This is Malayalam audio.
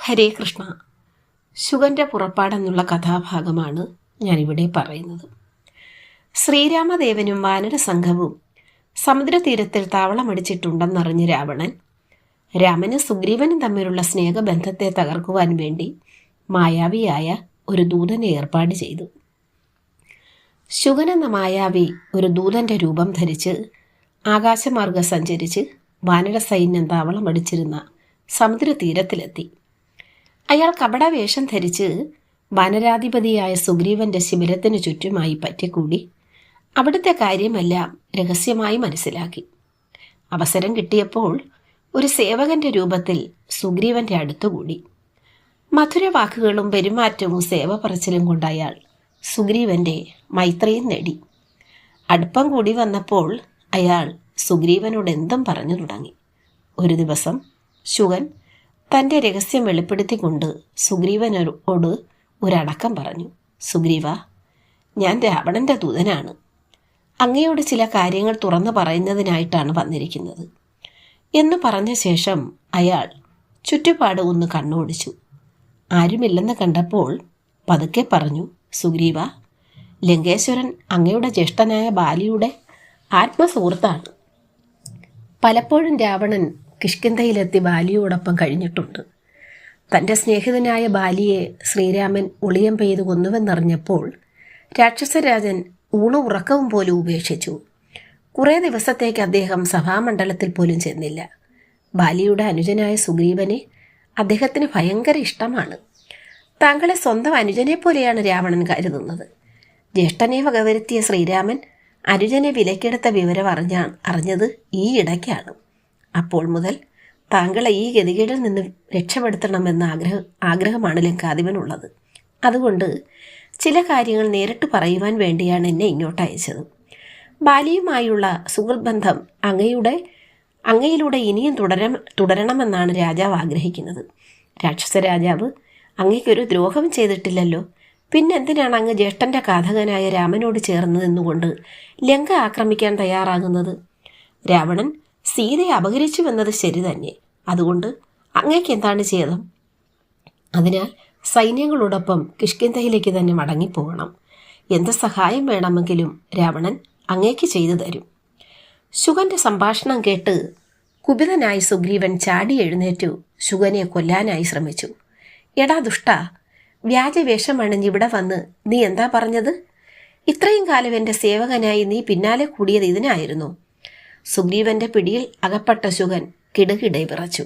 ഹരേ കൃഷ്ണ. ശുഗന്റെ പുറപ്പാടെന്നുള്ള കഥാഭാഗമാണ് ഞാനിവിടെ പറയുന്നത്. ശ്രീരാമദേവനും വാനര സംഘവും സമുദ്രതീരത്തിൽ താവളമടിച്ചിട്ടുണ്ടെന്നറിഞ്ഞ് രാവണൻ രാമനും സുഗ്രീവനും തമ്മിലുള്ള സ്നേഹബന്ധത്തെ തകർക്കുവാൻ വേണ്ടി മായാവിയായ ഒരു ദൂതനെ ഏർപ്പാട് ചെയ്തു. ശുഗൻ എന്ന മായാവി ഒരു ദൂതന്റെ രൂപം ധരിച്ച് ആകാശമാർഗം സഞ്ചരിച്ച് വാനര സൈന്യം താവളമടിച്ചിരുന്ന സമുദ്രതീരത്തിലെത്തി. അയാൾ കപടവേഷം ധരിച്ച് വാനരാധിപതിയായ സുഗ്രീവന്റെ ശിബിരത്തിനു ചുറ്റുമായി പറ്റിക്കൂടി അവിടുത്തെ കാര്യമെല്ലാം രഹസ്യമായി മനസ്സിലാക്കി. അവസരം കിട്ടിയപ്പോൾ ഒരു സേവകന്റെ രൂപത്തിൽ സുഗ്രീവന്റെ അടുത്തുകൂടി. മധുരവാക്കുകളും പെരുമാറ്റവും സേവപറച്ചിലും കൊണ്ട് അയാൾ സുഗ്രീവന്റെ മൈത്രിയും നേടി. അടുപ്പം കൂടി വന്നപ്പോൾ അയാൾ സുഗ്രീവനോട് എന്തും പറഞ്ഞു തുടങ്ങി. ഒരു ദിവസം ശുഗൻ തൻ്റെ രഹസ്യം വെളിപ്പെടുത്തിക്കൊണ്ട് സുഗ്രീവനോട് ഒരടക്കം പറഞ്ഞു. സുഗ്രീവ, ഞാൻ രാവണന്റെ ദൂതനാണ്. അങ്ങയോട് ചില കാര്യങ്ങൾ തുറന്നു പറയുന്നതിനായിട്ടാണ് വന്നിരിക്കുന്നത് എന്ന് പറഞ്ഞ ശേഷം അയാൾ ചുറ്റുപാട് ഒന്ന് കണ്ണോടിച്ചു. ആരുമില്ലെന്ന് കണ്ടപ്പോൾ പതുക്കെ പറഞ്ഞു, സുഗ്രീവ, ലങ്കേശ്വരൻ അങ്ങയുടെ ജ്യേഷ്ഠനായ ബാലിയുടെ ആത്മസുഹൃത്താണ്. പലപ്പോഴും രാവണൻ കിഷ്കിന്ധയിലെത്തി ബാലിയോടൊപ്പം കഴിഞ്ഞിട്ടുണ്ട്. തൻ്റെ സ്നേഹിതനായ ബാലിയെ ശ്രീരാമൻ ഒളിയം പെയ്തു കൊന്നുവെന്നറിഞ്ഞപ്പോൾ രാക്ഷസരാജൻ ഊണും ഉറക്കവും പോലും ഉപേക്ഷിച്ചു. കുറേ ദിവസത്തേക്ക് അദ്ദേഹം സഭാമണ്ഡലത്തിൽ പോലും ചെന്നില്ല. ബാലിയുടെ അനുജനായ സുഗ്രീവനെ അദ്ദേഹത്തിന് ഭയങ്കര ഇഷ്ടമാണ്. താങ്കളെ സ്വന്തം അനുജനെ പോലെയാണ് രാവണൻ കരുതുന്നത്. ജ്യേഷ്ഠനെ വകവരുത്തിയ ശ്രീരാമൻ അനുജനെ വിലക്കെടുത്ത വിവരം അറിഞ്ഞത് ഈ ഇടയ്ക്കാണ്. അപ്പോൾ മുതൽ താങ്കളെ ഈ ഗതികേടിൽ നിന്ന് രക്ഷപ്പെടുത്തണമെന്ന ആഗ്രഹമാണ് ലങ്കാധിപനുള്ളത്. അതുകൊണ്ട് ചില കാര്യങ്ങൾ നേരിട്ട് പറയുവാൻ വേണ്ടിയാണ് എന്നെ ഇങ്ങോട്ട് അയച്ചത്. ബാലിയുമായുള്ള സുഹൃത്ത് ബന്ധം അങ്ങയിലൂടെ ഇനിയും തുടരണമെന്നാണ് രാജാവ് ആഗ്രഹിക്കുന്നത്. രാക്ഷസ രാജാവ് അങ്ങയ്ക്കൊരു ദ്രോഹം ചെയ്തിട്ടില്ലല്ലോ. പിന്നെന്തിനാണ് അങ്ങ് ജ്യേഷ്ഠൻ്റെ ഘാതകനായ രാമനോട് ചേർന്ന് നിന്നുകൊണ്ട് ലങ്ക ആക്രമിക്കാൻ തയ്യാറാകുന്നത്? രാവണൻ സീതയെ അപഹരിച്ചുവെന്നത് ശരി തന്നെ. അതുകൊണ്ട് അങ്ങയ്ക്ക് എന്താണ് ഛേദം? അതിനാൽ സൈന്യങ്ങളോടൊപ്പം കിഷ്കിന്ധയിലേക്ക് തന്നെ മടങ്ങിപ്പോകണം. എന്ത് സഹായം വേണമെങ്കിലും രാവണൻ അങ്ങയ്ക്ക് ചെയ്തു തരും. ശുഗന്റെ സംഭാഷണം കേട്ട് കുപിതനായി സുഗ്രീവൻ ചാടി എഴുന്നേറ്റു ശുഗനെ കൊല്ലാനായി ശ്രമിച്ചു. എടാ ദുഷ്ട, വ്യാജവേഷമണിഞ്ഞ് ഇവിടെ വന്ന് നീ എന്താ പറഞ്ഞത്? ഇത്രയും കാലം എൻ്റെ സേവകനായി നീ പിന്നാലെ കൂടിയത് ഇതിനായിരുന്നു. സുഗ്രീവന്റെ പിടിയിൽ അകപ്പെട്ട ശുഗൻ കിടുകിടെ വിറച്ചു.